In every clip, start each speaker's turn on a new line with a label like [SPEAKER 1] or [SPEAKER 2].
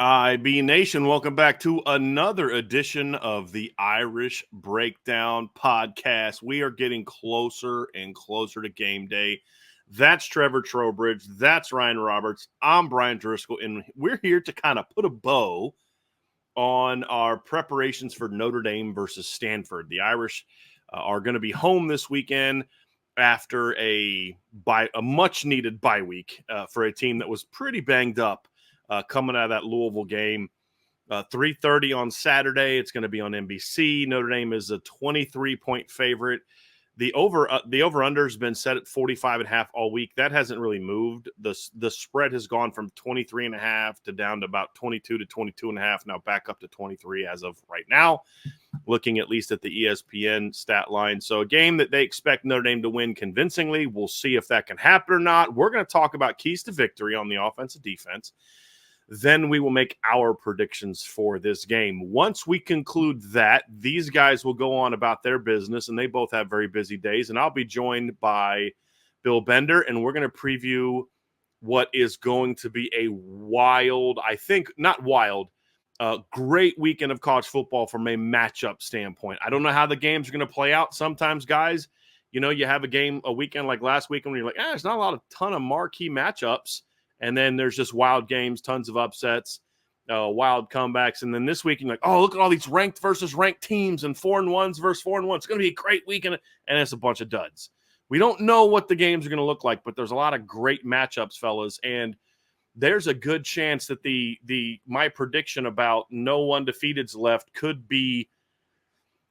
[SPEAKER 1] IB Nation, welcome back to another edition of the Irish Breakdown podcast. We are getting closer and closer to game day. That's Trevor Trowbridge. That's Ryan Roberts. I'm Brian Driscoll, and we're here to kind of put a bow on our preparations for Notre Dame versus Stanford. The Irish are going to be home this weekend after a much-needed bye week for a team that was pretty banged up. Coming out of that Louisville game, 3:30 on Saturday. It's going to be on NBC. Notre Dame is a 23-point favorite. The over-under has been set at 45.5 all week. That hasn't really moved. The spread has gone from 23.5 to down to about 22 to 22.5. Now back up to 23 as of right now, looking at least at the ESPN stat line. So a game that they expect Notre Dame to win convincingly. We'll see if that can happen or not. We're going to talk about keys to victory on the offense and defense. Then we will make our predictions for this game. Once we conclude that, these guys will go on about their business, and they both have very busy days. And I'll be joined by Bill Bender, and we're going to preview what is going to be a great weekend of college football from a matchup standpoint. I don't know how the games are going to play out. Sometimes, guys, you have a weekend like last weekend where you're like, there's not a ton of marquee matchups. And then there's just wild games, tons of upsets, wild comebacks. And then this week, you're like, oh, look at all these ranked versus ranked teams and 4-1s versus 4-1. It's going to be a great weekend. And it's a bunch of duds. We don't know what the games are going to look like, but there's a lot of great matchups, fellas. And there's a good chance that my prediction about no undefeateds left could be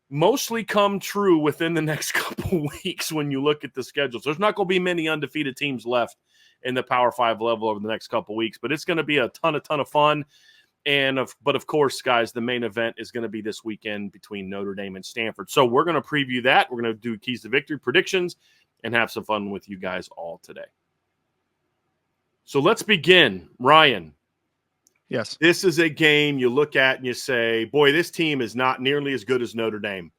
[SPEAKER 1] mostly come true within the next couple weeks when you look at the schedules. There's not going to be many undefeated teams left in the Power 5 level over the next couple weeks, but it's going to be a ton of fun. But of course, guys, the main event is going to be this weekend between Notre Dame and Stanford. So we're going to preview that. We're going to do keys to victory predictions and have some fun with you guys all today. So let's begin. Ryan.
[SPEAKER 2] Yes.
[SPEAKER 1] This is a game you look at and you say, boy, this team is not nearly as good as Notre Dame.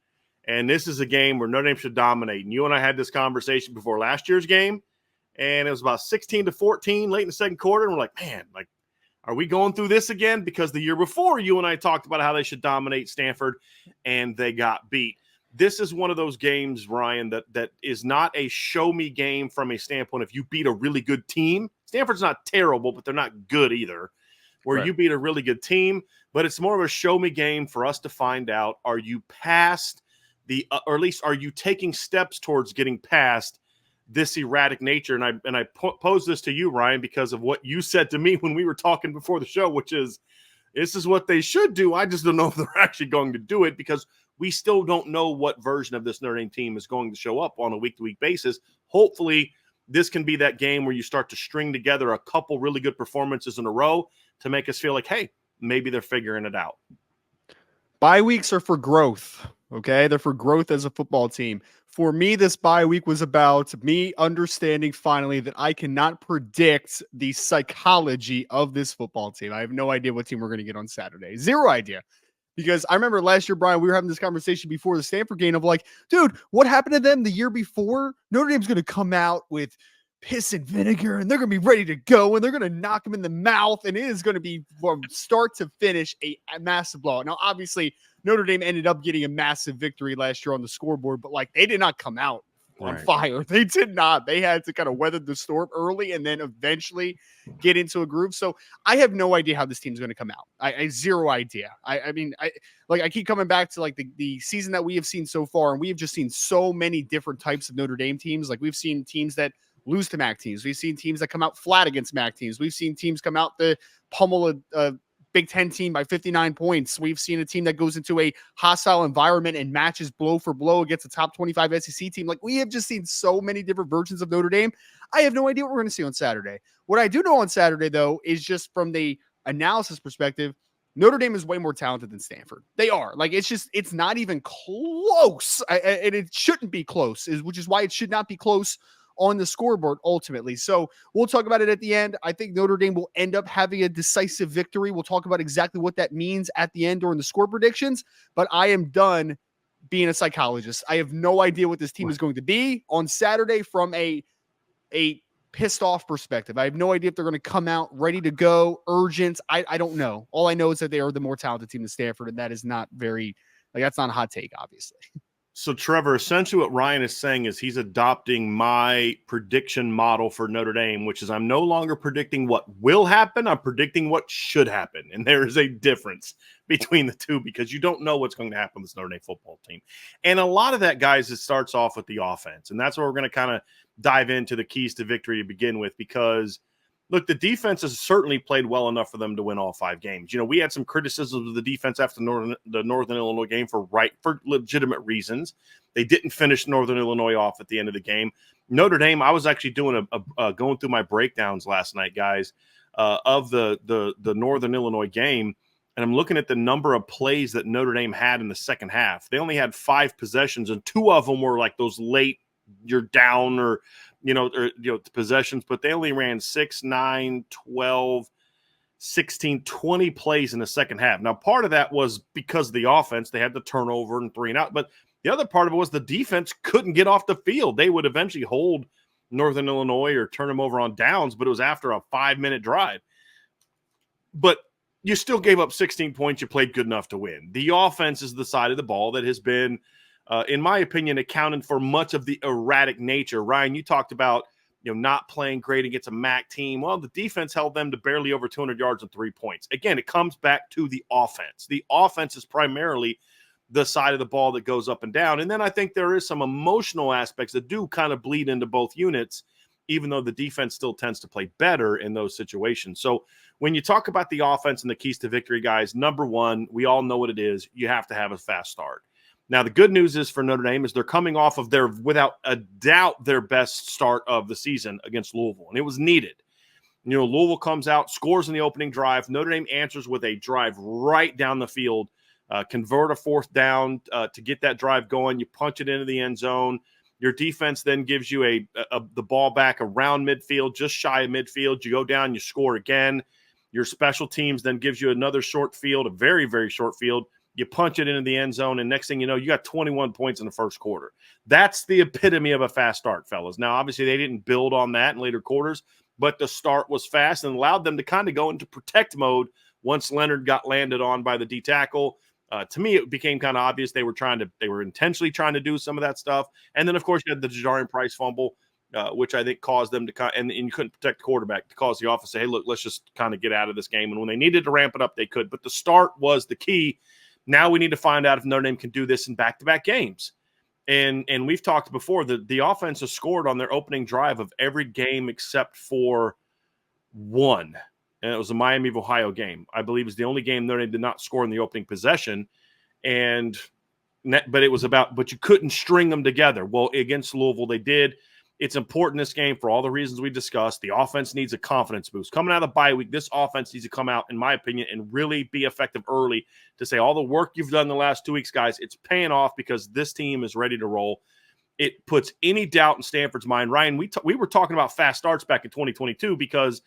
[SPEAKER 1] And this is a game where Notre Dame should dominate. And you and I had this conversation before last year's game. And it was about 16-14 late in the second quarter. And we're like, man, are we going through this again? Because the year before, you and I talked about how they should dominate Stanford, and they got beat. This is one of those games, Ryan, that is not a show-me game from a standpoint if you beat a really good team. Stanford's not terrible, but they're not good either, where
[SPEAKER 2] Right.
[SPEAKER 1] You beat a really good team. But it's more of a show-me game for us to find out, are you past or at least are you taking steps towards getting past this erratic nature? And I pose this to you, Ryan, because of what you said to me when we were talking before the show, which is this is what they should do. I just don't know if they're actually going to do it because we still don't know what version of this Notre Dame team is going to show up on a week-to-week basis. Hopefully, this can be that game where you start to string together a couple really good performances in a row to make us feel like, hey, maybe they're figuring it out.
[SPEAKER 2] Bye weeks are for growth, okay? They're for growth as a football team. For me, this bye week was about me understanding finally that I cannot predict the psychology of this football team. I have no idea what team we're going to get on Saturday. Zero idea. Because I remember last year, Brian, we were having this conversation before the Stanford game of like, dude, what happened to them the year before? Notre Dame's going to come out with piss and vinegar, and they're going to be ready to go, and they're going to knock them in the mouth, and it is going to be from start to finish a massive blowout. Now, obviously, Notre Dame ended up getting a massive victory last year on the scoreboard, but they did not come out on fire. They did not. They had to kind of weather the storm early and then eventually get into a groove. So I have no idea how this team's going to come out. I zero idea. I mean, I keep coming back to the season that we have seen so far, and we have just seen so many different types of Notre Dame teams. We've seen teams that lose to MAC teams. We've seen teams that come out flat against MAC teams. We've seen teams come out to pummel a Big Ten team by 59 points. We've seen a team that goes into a hostile environment and matches blow for blow against a top 25 SEC team. We have just seen so many different versions of Notre Dame. I have no idea what we're going to see on Saturday. What I do know on Saturday, though, is just from the analysis perspective, Notre Dame is way more talented than Stanford. They are. It's not even close. And it shouldn't be close, which is why it should not be close on the scoreboard ultimately. So we'll talk about it at the end. I think Notre Dame will end up having a decisive victory. We'll talk about exactly what that means at the end during the score predictions, but I am done being a psychologist. I have no idea what this team is going to be on Saturday from a pissed off perspective. I have no idea if they're going to come out ready to go, urgent. I don't know. All I know is that they are the more talented team than Stanford, and that is not very, that's not a hot take, obviously.
[SPEAKER 1] So, Trevor, essentially what Ryan is saying is he's adopting my prediction model for Notre Dame, which is I'm no longer predicting what will happen. I'm predicting what should happen. And there is a difference between the two because you don't know what's going to happen with this Notre Dame football team. And a lot of that, guys, it starts off with the offense. And that's where we're going to kind of dive into the keys to victory to begin with because – look, the defense has certainly played well enough for them to win all 5 games. You know, we had some criticisms of the defense after the Northern Illinois game for legitimate reasons. They didn't finish Northern Illinois off at the end of the game. Notre Dame, I was actually doing going through my breakdowns last night, guys, of the Northern Illinois game, and I'm looking at the number of plays that Notre Dame had in the second half. They only had 5 possessions, and 2 of them were like those late you're down or possessions, but they only ran 6, 9, 12, 16, 20 plays in the second half. Now, part of that was because of the offense. They had the turnover and 3 and out, but the other part of it was the defense couldn't get off the field. They would eventually hold Northern Illinois or turn them over on downs, but it was after a 5-minute drive. But you still gave up 16 points. You played good enough to win. The offense is the side of the ball that has been in my opinion, accounted for much of the erratic nature. Ryan, you talked about not playing great against a MAC team. Well, the defense held them to barely over 200 yards and 3 points. Again, it comes back to the offense. The offense is primarily the side of the ball that goes up and down. And then I think there is some emotional aspects that do kind of bleed into both units, even though the defense still tends to play better in those situations. So when you talk about the offense and the keys to victory, guys, number one, we all know what it is. You have to have a fast start. Now, the good news is for Notre Dame is they're coming off of without a doubt, their best start of the season against Louisville, and it was needed. Louisville comes out, scores in the opening drive. Notre Dame answers with a drive right down the field, convert a 4th down to get that drive going. You punch it into the end zone. Your defense then gives you the ball back around midfield, just shy of midfield. You go down, you score again. Your special teams then gives you another short field, a very, very short field. You punch it into the end zone, and next thing you know, you got 21 points in the first quarter. That's the epitome of a fast start, fellas. Now, obviously, they didn't build on that in later quarters, but the start was fast and allowed them to kind of go into protect mode once Leonard got landed on by the D tackle. To me, it became kind of obvious they were intentionally trying to do some of that stuff. And then, of course, you had the Ja'Jarian Price fumble, which I think caused them to and you couldn't protect the quarterback to cause the offense to say, hey, look, let's just kind of get out of this game. And when they needed to ramp it up, they could. But the start was the key. Now we need to find out if Notre Dame can do this in back-to-back games. And we've talked before, the offense has scored on their opening drive of every game except for one. And it was the Miami of Ohio game. I believe is the only game Notre Dame did not score in the opening possession. But you couldn't string them together. Well, against Louisville, they did. It's important in this game for all the reasons we discussed. The offense needs a confidence boost. Coming out of the bye week, this offense needs to come out, in my opinion, and really be effective early to say all the work you've done the last 2 weeks, guys, it's paying off because this team is ready to roll. It puts any doubt in Stanford's mind. Ryan, we were talking about fast starts back in 2022 because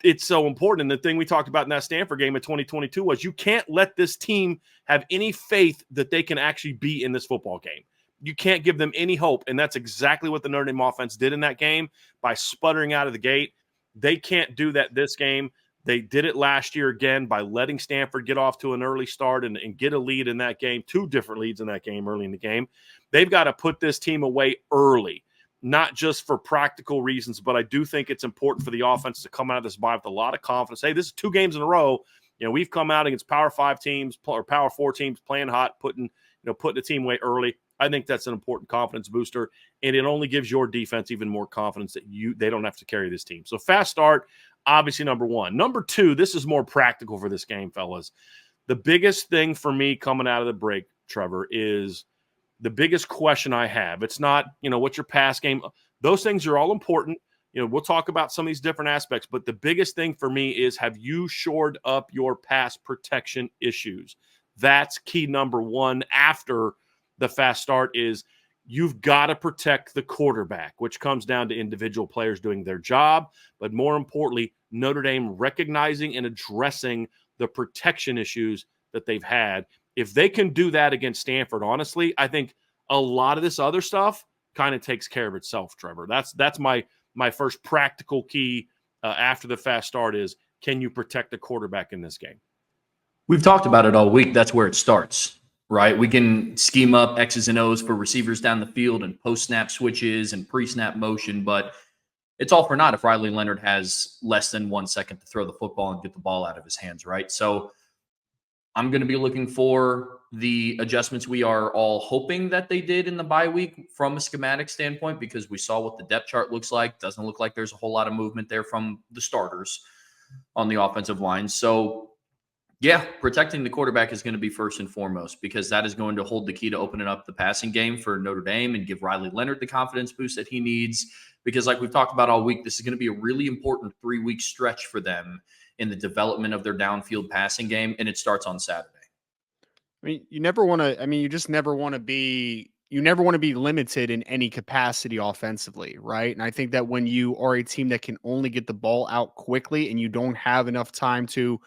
[SPEAKER 1] it's so important. And the thing we talked about in that Stanford game in 2022 was you can't let this team have any faith that they can actually be in this football game. You can't give them any hope, and that's exactly what the Notre Dame offense did in that game by sputtering out of the gate. They can't do that this game. They did it last year again by letting Stanford get off to an early start and get a lead in that game, 2 different leads in that game early in the game. They've got to put this team away early, not just for practical reasons, but I do think it's important for the offense to come out of this bye with a lot of confidence. Hey, this is 2 games in a row. We've come out against Power 5 teams or Power 4 teams playing hot, putting the team away early. I think that's an important confidence booster, and it only gives your defense even more confidence that they don't have to carry this team. So fast start, obviously number one. Number 2, this is more practical for this game, fellas. The biggest thing for me coming out of the break, Trevor, is the biggest question I have. It's not, what's your pass game? Those things are all important. We'll talk about some of these different aspects, but the biggest thing for me is, have you shored up your pass protection issues? That's key number 1 after the fast start is you've got to protect the quarterback, which comes down to individual players doing their job, but more importantly, Notre Dame recognizing and addressing the protection issues that they've had. If they can do that against Stanford, honestly, I think a lot of this other stuff kind of takes care of itself, Trevor. That's my my first practical key after the fast start is, can you protect the quarterback in this game?
[SPEAKER 3] We've talked about it all week. That's where it starts, right? We can scheme up X's and O's for receivers down the field and post-snap switches and pre-snap motion, but it's all for naught if Riley Leonard has less than 1 second to throw the football and get the ball out of his hands, right? So I'm going to be looking for the adjustments we are all hoping that they did in the bye week from a schematic standpoint, because we saw what the depth chart looks like. Doesn't look like there's a whole lot of movement there from the starters on the offensive line. So yeah, protecting the quarterback is going to be first and foremost, because that is going to hold the key to opening up the passing game for Notre Dame and give Riley Leonard the confidence boost that he needs. Because like we've talked about all week, this is going to be a really important 3-week stretch for them in the development of their downfield passing game, and it starts on Saturday.
[SPEAKER 2] I mean, you never want to, you just never want to be, you never want to be limited in any capacity offensively, right? And I think that when you are a team that can only get the ball out quickly and you don't have enough time to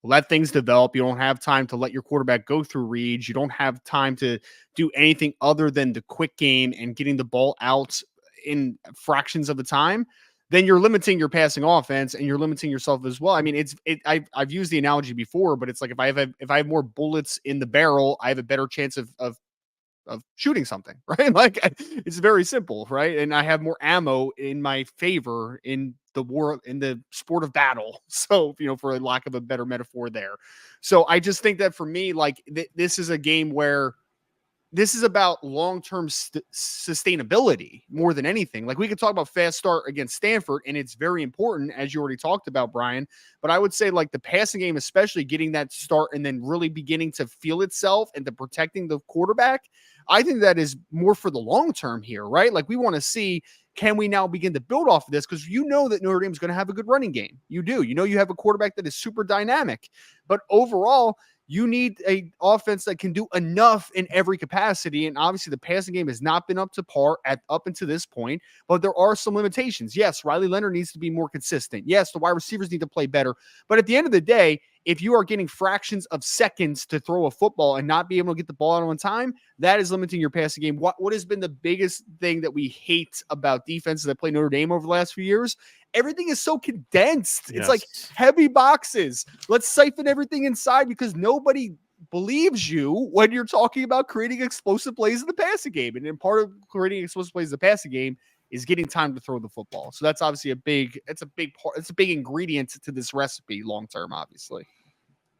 [SPEAKER 2] let things develop, you don't have time to let your quarterback go through reads, you don't have time to do anything other than the quick game and getting the ball out in fractions of the time, then you're limiting your passing offense and you're limiting yourself as well. I mean, I've used the analogy before, but it's like if I have more bullets in the barrel, I have a better chance of shooting something, right? Like it's very simple, right? And I have more ammo in my favor in the war, in the sport of battle. So, for a lack of a better metaphor there. So I just think that for me, like this is a game where this is about long-term sustainability more than anything. Like we could talk about fast start against Stanford, and it's very important, as you already talked about, Bryan. But I would say like the passing game, especially getting that start and then really beginning to feel itself and to protecting the quarterback, I think that is more for the long term here, right? Like we want to see, can we now begin to build off of this? Because that Notre Dame is going to have a good running game. You do. You have a quarterback that is super dynamic. But overall, you need a offense that can do enough in every capacity. And obviously the passing game has not been up to par up until this point, but there are some limitations. Yes, Riley Leonard needs to be more consistent. Yes, the wide receivers need to play better. But at the end of the day, if you are getting fractions of seconds to throw a football and not be able to get the ball out on time, that is limiting your passing game. What has been the biggest thing that we hate about defenses that play Notre Dame over the last few years? Everything is so condensed. Yes. It's like heavy boxes. Let's siphon everything inside because nobody believes you when you're talking about creating explosive plays in the passing game. And then part of creating explosive plays in the passing game is getting time to throw the football. So that's obviously a big ingredient to this recipe long-term, obviously.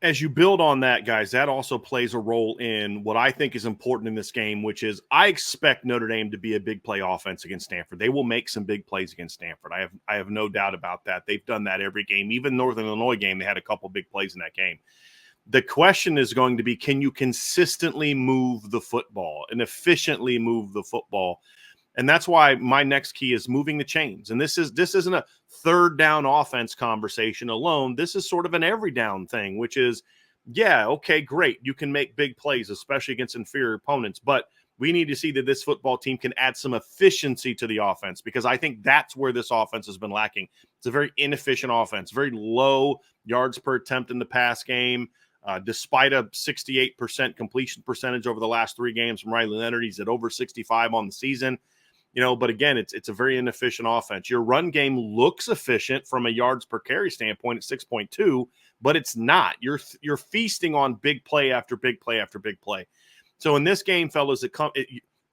[SPEAKER 1] As you build on that, guys, that also plays a role in what I think is important in this game, which is I expect Notre Dame to be a big play offense against Stanford. They will make some big plays against Stanford. I have no doubt about that. They've done that every game. Even Northern Illinois game, they had a couple big plays in that game. The question is going to be, can you consistently move the football and efficiently move the football? And that's why my next key is moving the chains. And this isn't a third down offense conversation alone. This is sort of an every down thing, which is, yeah, okay, great. You can make big plays, especially against inferior opponents. But we need to see that this football team can add some efficiency to the offense, because I think that's where this offense has been lacking. It's a very inefficient offense, very low yards per attempt in the pass game. Despite a 68% completion percentage over the last 3 games from Riley Leonard, he's at over 65 on the season. But again, it's a very inefficient offense. Your run game looks efficient from a yards per carry standpoint at 6.2, but it's not. You're feasting on big play after big play after big play. So in this game, fellas,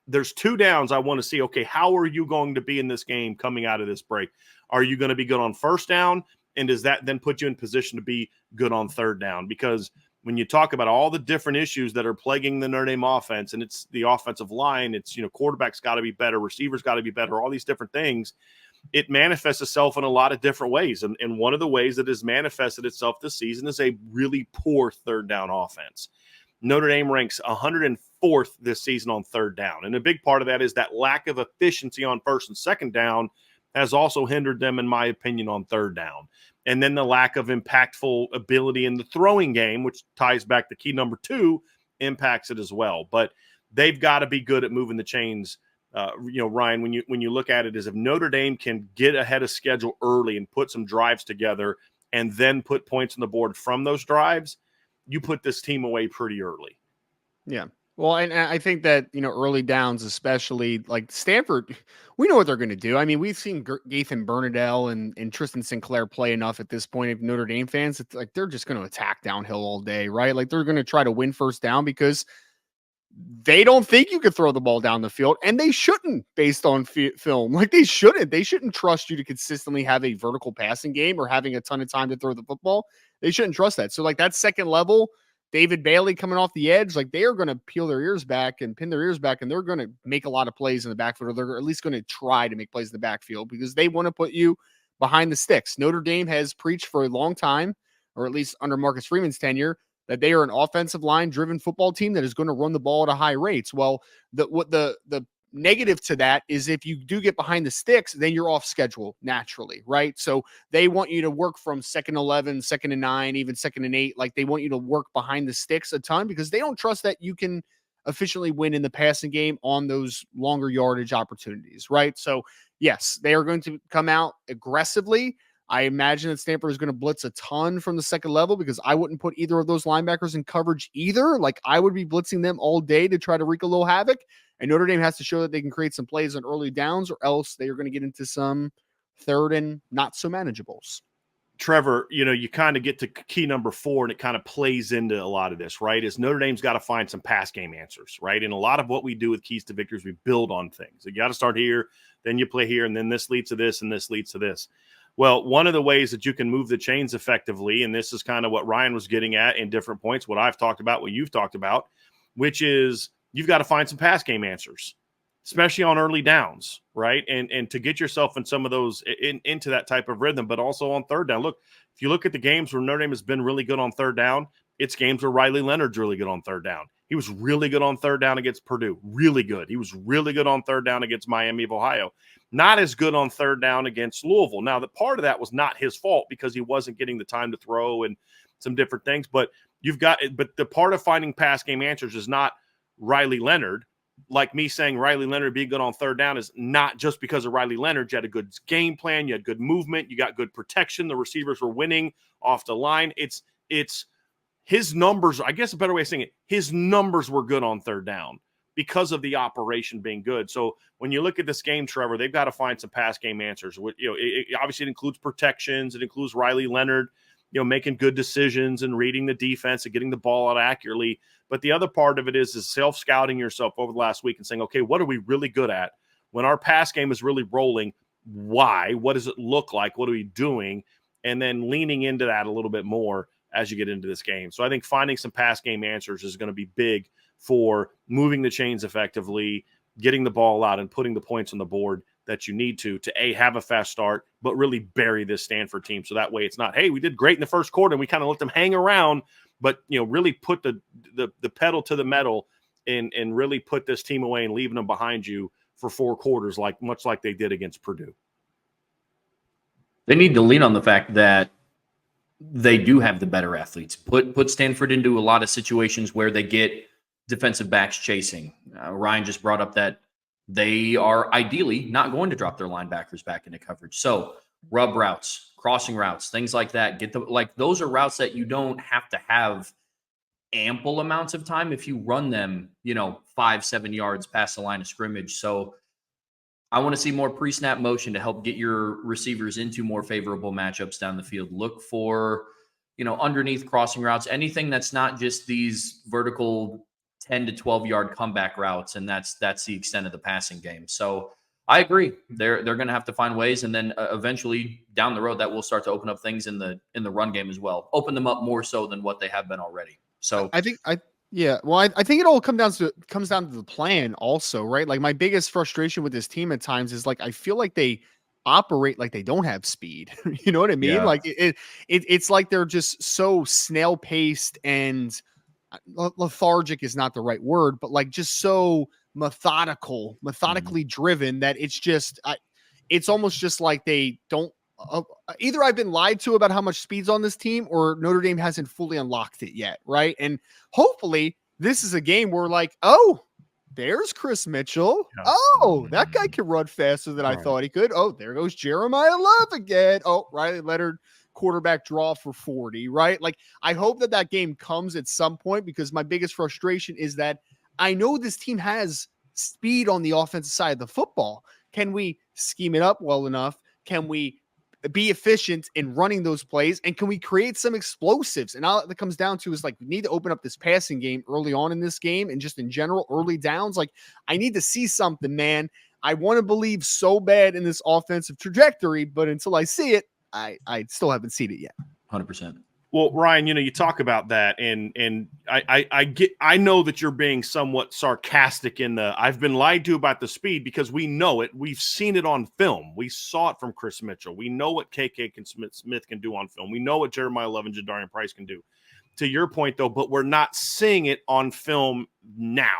[SPEAKER 1] there's 2 downs. I want to see, okay, how are you going to be in this game coming out of this break? Are you going to be good on first down? And does that then put you in position to be good on third down? Because when you talk about all the different issues that are plaguing the Notre Dame offense, and it's the offensive line, it's, quarterback's got to be better, receivers got to be better, all these different things, it manifests itself in a lot of different ways. And one of the ways that has manifested itself this season is a really poor third down offense. Notre Dame ranks 104th this season on third down. And a big part of that is that lack of efficiency on first and second down has also hindered them, in my opinion, on third down. And then the lack of impactful ability in the throwing game, which ties back to key number 2, impacts it as well. But they've got to be good at moving the chains. Ryan, when you look at it, is if Notre Dame can get ahead of schedule early and put some drives together and then put points on the board from those drives, you put this team away pretty early.
[SPEAKER 2] Yeah. Well, and I think that, early downs, especially like Stanford, we know what they're going to do. I mean, we've seen Gaithan Bernadelle and Tristan Sinclair play enough at this point of Notre Dame fans. It's like they're just going to attack downhill all day, right? Like they're going to try to win first down because they don't think you could throw the ball down the field, and they shouldn't based on film. Like they shouldn't. They shouldn't trust you to consistently have a vertical passing game or having a ton of time to throw the football. They shouldn't trust that. So like that second level, David Bailey coming off the edge, like they are going to peel their ears back and pin their ears back, and they're going to make a lot of plays in the backfield, or they're at least going to try to make plays in the backfield because they want to put you behind the sticks. Notre Dame has preached for a long time, or at least under Marcus Freeman's tenure, that they are an offensive line driven football team that is going to run the ball at a high rates. Well, the negative to that is if you do get behind the sticks, then you're off schedule naturally, right? So they want you to work from 2nd and 11, 2nd and 9, even 2nd and 8. Like they want you to work behind the sticks a ton because they don't trust that you can efficiently win in the passing game on those longer yardage opportunities, right? So yes, they are going to come out aggressively. I imagine that Stanford is going to blitz a ton from the second level because I wouldn't put either of those linebackers in coverage either. Like I would be blitzing them all day to try to wreak a little havoc. And Notre Dame has to show that they can create some plays on early downs, or else they are going to get into some third and not so manageables.
[SPEAKER 1] Trevor, you kind of get to key number 4, and it kind of plays into a lot of this, right? Is Notre Dame's got to find some pass game answers, right? And a lot of what we do with Keys to Victories, we build on things. You got to start here, then you play here, and then this leads to this, and this leads to this. Well, one of the ways that you can move the chains effectively, and this is kind of what Ryan was getting at in different points, what I've talked about, what you've talked about, which is you've got to find some pass game answers, especially on early downs, right? And to get yourself in some of those into that type of rhythm, but also on third down. Look, if you look at the games where Notre Dame has been really good on third down, it's games where Riley Leonard's really good on third down. He was really good on third down against Purdue. Really good. He was really good on third down against Miami of Ohio. Not as good on third down against Louisville. Now, the part of that was not his fault because he wasn't getting the time to throw and some different things. But but the part of finding pass game answers is not Riley Leonard. Like me saying Riley Leonard being good on third down is not just because of Riley Leonard. You had a good game plan. You had good movement. You got good protection. The receivers were winning off the line. It's his numbers, I guess a better way of saying it, his numbers were good on third down because of the operation being good. So when you look at this game, Trevor, they've got to find some pass game answers. Obviously it includes protections. It includes Riley Leonard, making good decisions and reading the defense and getting the ball out accurately. But the other part of it is self-scouting yourself over the last week and saying, okay, what are we really good at? When our pass game is really rolling, why? What does it look like? What are we doing? And then leaning into that a little bit more as you get into this game. So I think finding some pass game answers is going to be big for moving the chains effectively, getting the ball out and putting the points on the board that you need to have a fast start, but really bury this Stanford team. So that way it's not, hey, we did great in the first quarter and we kind of let them hang around, but really put the pedal to the metal and really put this team away and leaving them behind you for 4 quarters, much like they did against Purdue.
[SPEAKER 3] They need to lean on the fact that they do have the better athletes. Put Stanford into a lot of situations where they get defensive backs chasing. Ryan just brought up that they are ideally not going to drop their linebackers back into coverage. So rub routes, crossing routes, things like that. Those are routes that you don't have to have ample amounts of time if you run them, 5-7 yards past the line of scrimmage. So I want to see more pre-snap motion to help get your receivers into more favorable matchups down the field. Look for, underneath crossing routes, anything that's not just these vertical 10 to 12-yard comeback routes, and that's the extent of the passing game. So I agree. They're going to have to find ways, and then eventually down the road that will start to open up things in the run game as well. Open them up more so than what they have been already. So
[SPEAKER 2] I think it all comes down to the plan also, right? Like my biggest frustration with this team at times is like I feel like they operate like they don't have speed. You know what I mean?
[SPEAKER 3] Yeah.
[SPEAKER 2] Like it's like they're just so snail paced and lethargic is not the right word, but like just so methodically driven that it's just it's almost just like they don't either I've been lied to about how much speed's on this team or Notre Dame hasn't fully unlocked it yet, right? And hopefully this is a game where like, oh, there's Chris Mitchell. Yeah. Oh, that guy can run faster than I thought he could. Oh, there goes Jeremiah Love again. Oh, Riley Leonard quarterback draw for 40, right? Like I hope that game comes at some point because my biggest frustration is that I know this team has speed on the offensive side of the football. Can we scheme it up well enough? Can we be efficient in running those plays? And can we create some explosives? And all that comes down to is like, we need to open up this passing game early on in this game and just in general, early downs. Like, I need to see something, man. I want to believe so bad in this offensive trajectory, but until I see it, I still haven't seen it yet.
[SPEAKER 3] 100%.
[SPEAKER 1] Well, Ryan, you talk about that, and I know that you're being somewhat sarcastic in the I've been lied to about the speed, because we know it. We've seen it on film. We saw it from Chris Mitchell. We know what KK Smith can do on film. We know what Jeremiah Love and Jadarian Price can do. To your point, though, but we're not seeing it on film now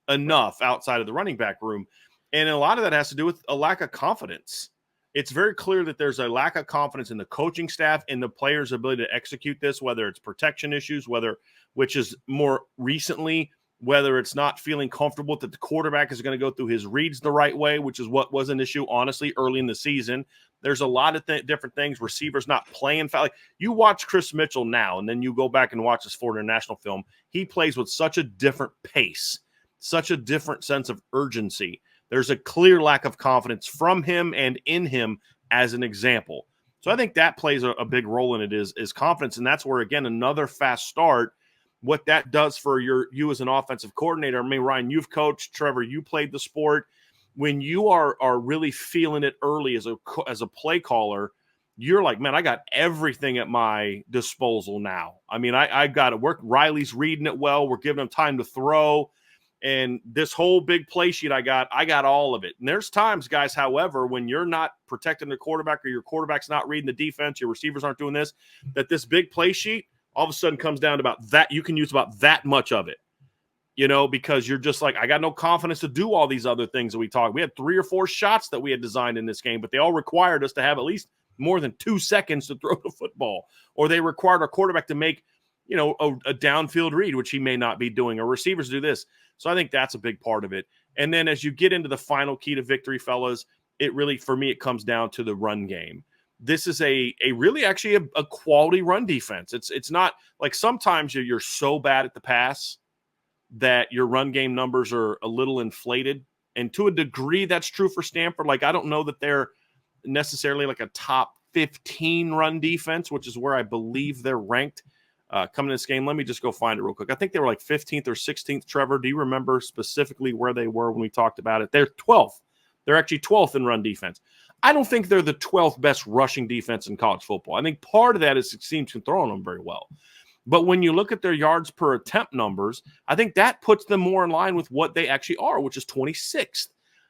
[SPEAKER 1] enough outside of the running back room. And a lot of that has to do with a lack of confidence. It's very clear that there's a lack of confidence in the coaching staff and the players' ability to execute this, whether it's protection issues, which is more recently, whether it's not feeling comfortable that the quarterback is going to go through his reads the right way, which is what was an issue, honestly, early in the season. There's a lot of different things. Receivers not playing. Like, you watch Chris Mitchell now, and then you go back and watch his Florida International film. He plays with such a different pace, such a different sense of urgency. There's a clear lack of confidence from him and in him as an example. So I think that plays a big role in it is confidence. And that's where, again, another fast start, what that does for you as an offensive coordinator. I mean, Ryan, you've coached. Trevor, you played the sport. When you are really feeling it early as a play caller, you're like, man, I got everything at my disposal now. I mean, I got to work. Riley's reading it well. We're giving him time to throw. And this whole big play sheet I got all of it. And there's times, guys, however, when you're not protecting the quarterback or your quarterback's not reading the defense, your receivers aren't doing this, that this big play sheet all of a sudden comes down to about that. You can use about that much of it, because you're just like, I got no confidence to do all these other things that we talked. We had 3 or 4 shots that we had designed in this game, but they all required us to have at least more than 2 seconds to throw the football, or they required our quarterback to make a downfield read, which he may not be doing, or receivers do this. So I think that's a big part of it. And then as you get into the final key to victory, fellas, it really, for me, it comes down to the run game. This is a really actually a quality run defense. It's not like sometimes you're so bad at the pass that your run game numbers are a little inflated. And to a degree, that's true for Stanford. Like, I don't know that they're necessarily like a top 15 run defense, which is where I believe they're ranked. Coming to this game, let me just go find it real quick. I think they were like 15th or 16th. Trevor, do you remember specifically where they were when we talked about it? They're 12th. They're actually 12th in run defense. I don't think they're the 12th best rushing defense in college football. I think part of that is it seems to throw on them very well. But when you look at their yards per attempt numbers, I think that puts them more in line with what they actually are, which is 26th.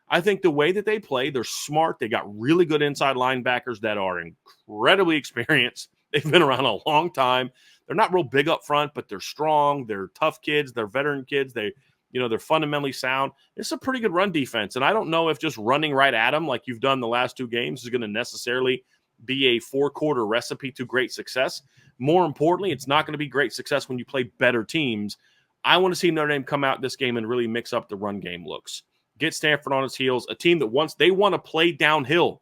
[SPEAKER 1] I think the way that they play, they're smart. They got really good inside linebackers that are incredibly experienced. They've been around a long time. They're not real big up front, but they're strong. They're tough kids. They're veteran kids. They're fundamentally sound. It's a pretty good run defense. And I don't know if just running right at them like you've done the last 2 games is going to necessarily be a 4-quarter recipe to great success. More importantly, it's not going to be great success when you play better teams. I want to see Notre Dame come out this game and really mix up the run game looks. Get Stanford on its heels, a team that they want to play downhill.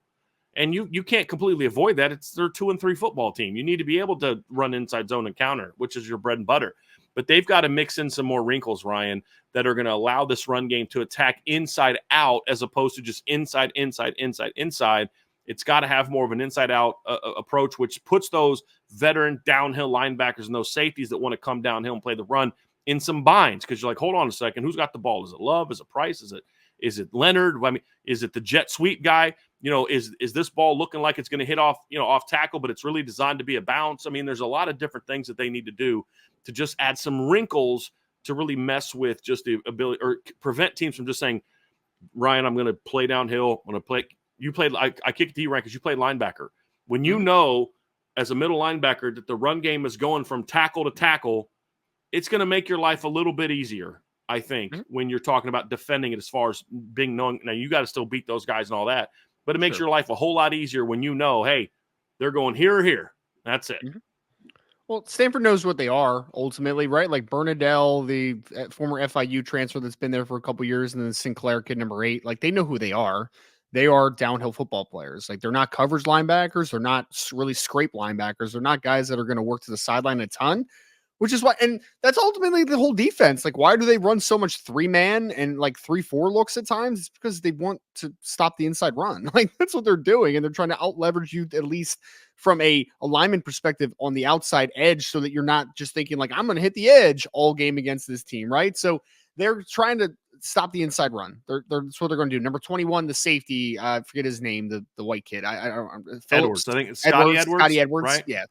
[SPEAKER 1] And you can't completely avoid that. It's their 2-3 football team. You need to be able to run inside zone and counter, which is your bread and butter. But they've got to mix in some more wrinkles, Ryan, that are going to allow this run game to attack inside out as opposed to just inside. It's got to have more of an inside out approach, which puts those veteran downhill linebackers and those safeties that want to come downhill and play the run in some binds. Because you're like, hold on a second, who's got the ball? Is it Love? Is it Price? Is it Leonard? I mean, is it the jet sweep guy? Is this ball looking like it's going to hit off tackle, but it's really designed to be a bounce? I mean, there's a lot of different things that they need to do to just add some wrinkles to really mess with just the ability or prevent teams from just saying, Ryan, I'm going to play downhill. I'm going to play. You played. I kicked D-rank because you played linebacker. When you know as a middle linebacker that the run game is going from tackle to tackle, it's going to make your life a little bit easier. I think when you're talking about defending it, as far as being known, now you got to still beat those guys and all that, but it makes your life a whole lot easier when you know, hey, they're going here or here. That's it.
[SPEAKER 2] Well, Stanford knows what they are ultimately, right? Like Bernadelle, the former FIU transfer that's been there for a couple years, and then Sinclair kid number 8. Like, they know who they are. They are downhill football players. Like, they're not coverage linebackers. They're not really scrape linebackers. They're not guys that are going to work to the sideline a ton. Which is why, and that's ultimately the whole defense. Like, why do they run so much 3-man and like 3-4 looks at times? It's because they want to stop the inside run. Like, that's what they're doing. And they're trying to out leverage you, at least from a alignment perspective, on the outside edge, so that you're not just thinking like, I'm going to hit the edge all game against this team. Right. So they're trying to stop the inside run. That's what they're going to do. Number 21, the safety, I forget his name, the white kid. I don't Phillips,
[SPEAKER 1] Edwards. I think it's Scotty Edwards.
[SPEAKER 2] Scotty Edwards.
[SPEAKER 1] Right?
[SPEAKER 2] Yeah.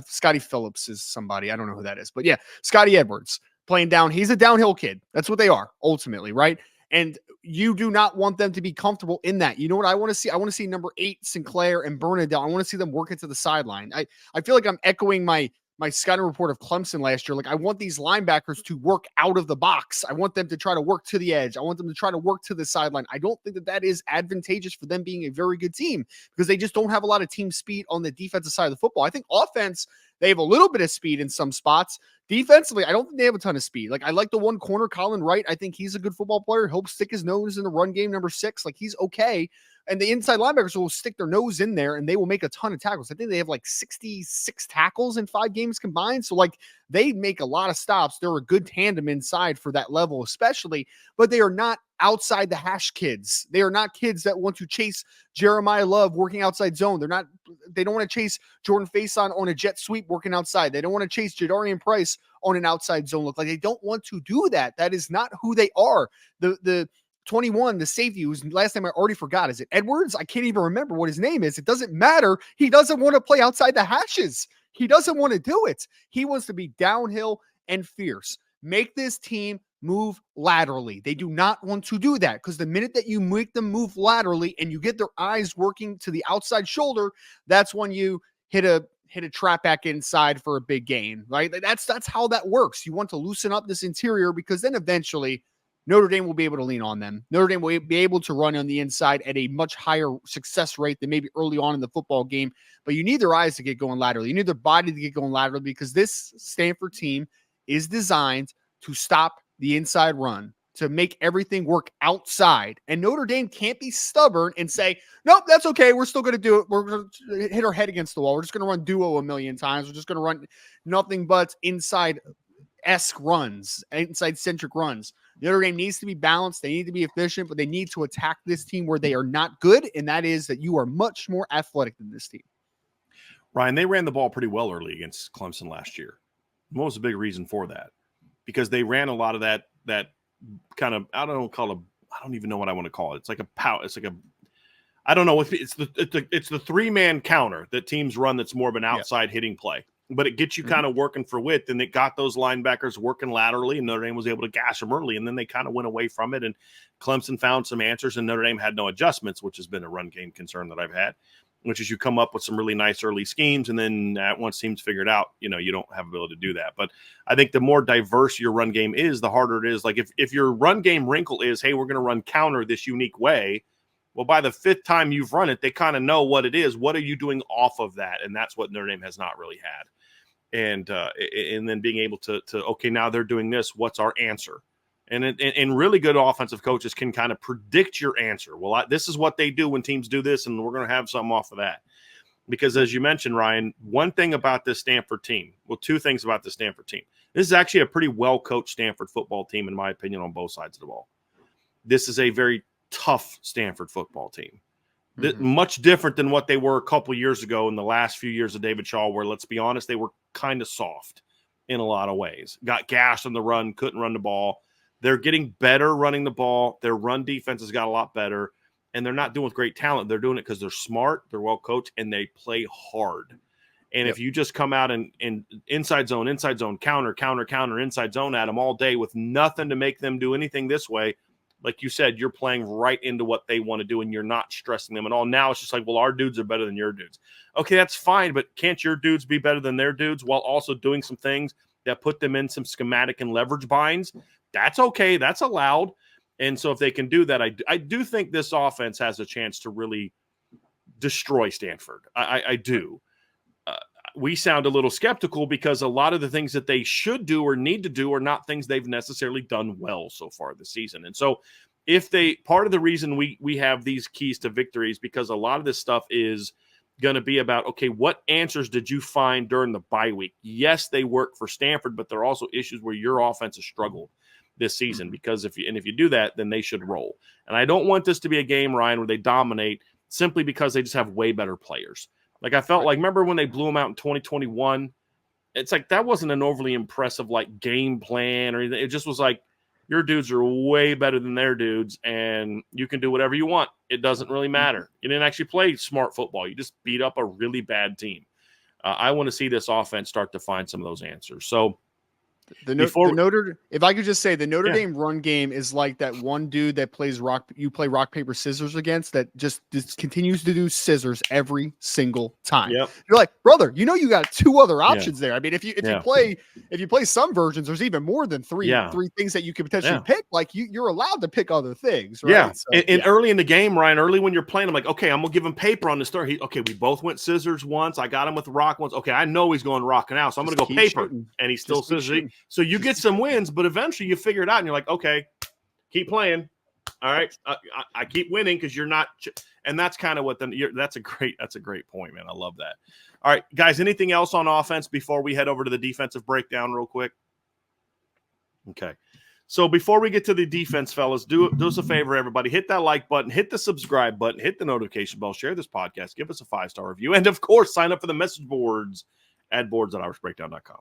[SPEAKER 2] Scotty Phillips is somebody. I don't know who that is. But yeah, Scotty Edwards playing down. He's a downhill kid. That's what they are ultimately, right? And you do not want them to be comfortable in that. You know what I want to see? I want to see number 8, Sinclair, and Bernadette. I want to see them work into the sideline. I feel like I'm echoing my scouting report of Clemson last year. Like, I want these linebackers to work out of the box. I want them to try to work to the edge. I want them to try to work to the sideline. I don't think that is advantageous for them being a very good team, because they just don't have a lot of team speed on the defensive side of the football. I think offense, they have a little bit of speed in some spots. Defensively, I don't think they have a ton of speed. Like, I like the one corner, Colin Wright. I think he's a good football player. He'll stick his nose in the run game, number 6. Like, he's okay. And the inside linebackers will stick their nose in there and they will make a ton of tackles. I think they have like 66 tackles in 5 games combined. So like, they make a lot of stops. They're a good tandem inside for that level, especially, but they are not outside the hash kids. They are not kids that want to chase Jeremiah Love working outside zone. They don't want to chase Jordan Faison on a jet sweep working outside. They don't want to chase Jadarian Price on an outside zone look. Like, they don't want to do that. That is not who they are. The 21, the safety, whose last name I already forgot. Is it Edwards? I can't even remember what his name is. It doesn't matter. He doesn't want to play outside the hashes. He doesn't want to do it. He wants to be downhill and fierce. Make this team move laterally. They do not want to do that, because the minute that you make them move laterally and you get their eyes working to the outside shoulder, that's when you hit a trap back inside for a big gain, right? That's how that works. You want to loosen up this interior, because then eventually Notre Dame will be able to lean on them. Notre Dame will be able to run on the inside at a much higher success rate than maybe early on in the football game. But you need their eyes to get going laterally. You need their body to get going laterally, because this Stanford team is designed to stop the inside run, to make everything work outside. And Notre Dame can't be stubborn and say, nope, that's okay. We're still going to do it. We're going to hit our head against the wall. We're just going to run duo a million times. We're just going to run nothing but inside-esque runs, inside-centric runs. Notre Dame needs to be balanced. They need to be efficient, but they need to attack this team where they are not good, and that is that you are much more athletic than this team.
[SPEAKER 1] Ryan, they ran the ball pretty well early against Clemson last year. What was the big reason for that? Because they ran a lot of that kind of, I don't even know what I want to call it. It's like a pout. It's like a, I don't know. It's the 3-man counter that teams run. That's more of an outside hitting play, but it gets you kind of working for width, and it got those linebackers working laterally, and Notre Dame was able to gash them early, and then they kind of went away from it, and Clemson found some answers, and Notre Dame had no adjustments, which has been a run game concern that I've had, which is you come up with some really nice early schemes, and then once teams figure it out, you don't have ability to do that. But I think the more diverse your run game is, the harder it is. Like, if your run game wrinkle is, hey, we're going to run counter this unique way, well, by the 5th time you've run it, they kind of know what it is. What are you doing off of that? And that's what Notre Dame has not really had. And then being able to okay, now they're doing this. What's our answer? And really good offensive coaches can kind of predict your answer. Well, this is what they do when teams do this, and we're going to have something off of that. Because as you mentioned, Ryan, one thing about this Stanford team, well, 2 things about the Stanford team. This is actually a pretty well-coached Stanford football team, in my opinion, on both sides of the ball. This is a very tough Stanford football team. Much different than what they were a couple years ago in the last few years of David Shaw, where, let's be honest, they were kind of soft in a lot of ways. Got gashed on the run, couldn't run the ball. They're getting better running the ball. Their run defense has got a lot better, and they're not doing it with great talent. They're doing it because they're smart, they're well coached, and they play hard. And if you just come out and inside zone, counter, inside zone at them all day with nothing to make them do anything this way, like you said, you're playing right into what they want to do, and you're not stressing them at all. Now it's just like, well, our dudes are better than your dudes. Okay, that's fine, but can't your dudes be better than their dudes while also doing some things that put them in some schematic and leverage binds? That's okay. That's allowed. And so if they can do that, I do think this offense has a chance to really destroy Stanford. I do. We sound a little skeptical because a lot of the things that they should do or need to do are not things they've necessarily done well so far this season. And so part of the reason we have these keys to victory is because a lot of this stuff is going to be about, okay, what answers did you find during the bye week? Yes, they work for Stanford, but there are also issues where your offense has struggled this season, because if you do that, then they should roll. And I don't want this to be a game, Ryan, where they dominate simply because they just have way better players. Like I felt like, remember when they blew them out in 2021? It's like that wasn't an overly impressive like game plan or anything. It just was like, your dudes are way better than their dudes, and you can do whatever you want. It doesn't really matter. You didn't actually play smart football. You just beat up a really bad team. I want to see this offense start to find some of those answers. So
[SPEAKER 2] if I could just say, the Notre Dame run game is like that one dude that you play rock, paper, scissors against, that just continues to do scissors every single time.
[SPEAKER 1] Yep.
[SPEAKER 2] You're like, brother, you got two other options there. I mean, if you play some versions, there's even more than three things that you could potentially pick. Like you're allowed to pick other things, right?
[SPEAKER 1] Yeah. So, and early in the game, Ryan, early when you're playing, I'm like, okay, I'm gonna give him paper on the start. Okay, we both went scissors once. I got him with rock once. Okay, I know he's going rock now, so I'm gonna go paper, and he's still scissors. So you get some wins, but eventually you figure it out, and you're like, okay, keep playing. All right, I keep winning because you're not, and that's kind of what that's a great point, man. I love that. All right, guys, anything else on offense before we head over to the defensive breakdown real quick? Okay, so before we get to the defense, fellas, do us a favor, everybody. Hit that like button, hit the subscribe button, hit the notification bell, share this podcast, give us a 5-star review, and of course, sign up for the message boards at boards.irishbreakdown.com.